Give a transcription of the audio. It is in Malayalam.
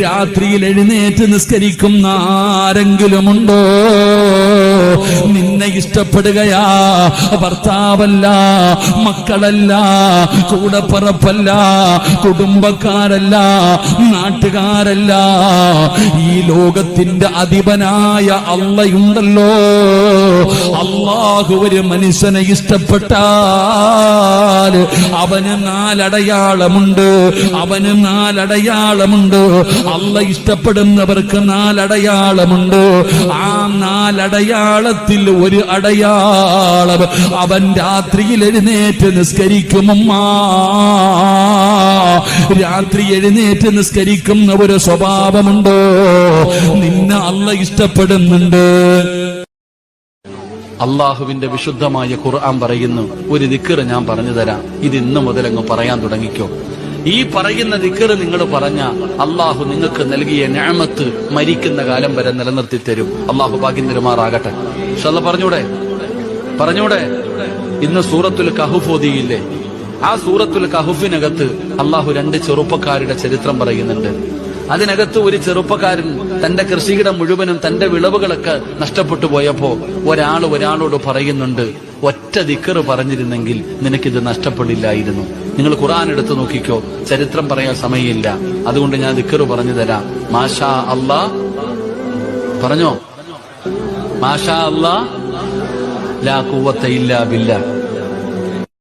രാത്രിയിൽ എഴുന്നേറ്റ് നിസ്കരിക്കുന്ന ആരെങ്കിലുമുണ്ടോ? നിന്നെ ഇഷ്ടപ്പെടുകയാ ഭർത്താവല്ല, മക്കളല്ല, കൂടപ്പറപ്പല്ല, കുടുംബക്കാരല്ല, നാട്ടുകാരല്ല, ഈ ലോകത്തിന്റെ അധിപനായ അള്ളയുണ്ടല്ലോ. അള്ളാഹു ഒരു മനുഷ്യനെ ഇഷ്ടപ്പെട്ടാൽ അവന് നാലടയാളമുണ്ട്, അവന് നാലടയാളമുണ്ട്. അള്ള ഇഷ്ടപ്പെടുന്നവർക്ക് നാലടയാളമുണ്ട്. ആ നാലടയാളത്തിൽ ഒരു അടയാളം, അവൻ രാത്രിയിൽ എഴുന്നേറ്റ് നിസ്കരിക്കുമ്മ. രാത്രി എഴുന്നേറ്റ് നിസ്കരിക്കുന്ന ഒരു സ്വഭാവമുണ്ടോ? നിന്നെ അള്ള ഇഷ്ടപ്പെടുന്നുണ്ട്. അള്ളാഹുവിന്റെ വിശുദ്ധമായ ഖുർആൻ പറയുന്നു, ഒരു ദിക്ർ ഞാൻ പറഞ്ഞു തരാം, ഇത് ഇന്ന് മുതൽ അങ്ങ് പറയാൻ തുടങ്ങിക്കോ. ഈ പറയുന്ന ദിക്ർ നിങ്ങൾ പറഞ്ഞ അള്ളാഹു നിങ്ങൾക്ക് നൽകിയ നിഅമത്ത് മരിക്കുന്ന കാലം വരെ നിലനിർത്തി തരും. അള്ളാഹു ഭാഗ്യം തരുമാറാകട്ടെ. ഇൻഷാല്ലാഹ് പറഞ്ഞൂടെ. ഇന്ന് സൂറത്തുൽ കഹ്ഫ് ഓതിയില്ലേ? ആ സൂറത്തുൽ കഹ്ഫിനകത്ത് അള്ളാഹു 2 ചെറുപ്പക്കാരുടെ ചരിത്രം പറയുന്നുണ്ട്. അതിനകത്ത് ഒരു ചെറുപ്പക്കാരൻ തന്റെ കൃഷിയിടം മുഴുവനും തന്റെ വിളവുകളൊക്കെ നഷ്ടപ്പെട്ടു പോയപ്പോ ഒരാളോട് പറയുന്നുണ്ട്, ഒറ്റ ദിക്ർ പറഞ്ഞിരുന്നെങ്കിൽ നിനക്കിത് നഷ്ടപ്പെടില്ലായിരുന്നു. നിങ്ങൾ ഖുർആൻ എടുത്തു നോക്കിക്കോ, ചരിത്രം പറയാൻ സമയമില്ല, അതുകൊണ്ട് ഞാൻ ദിക്ർ പറഞ്ഞു തരാം. മാഷാ അല്ലാ പറഞ്ഞോ, മാഷാ അല്ലാ ലാ ഖുവത ഇല്ലാ ബില്ലാ.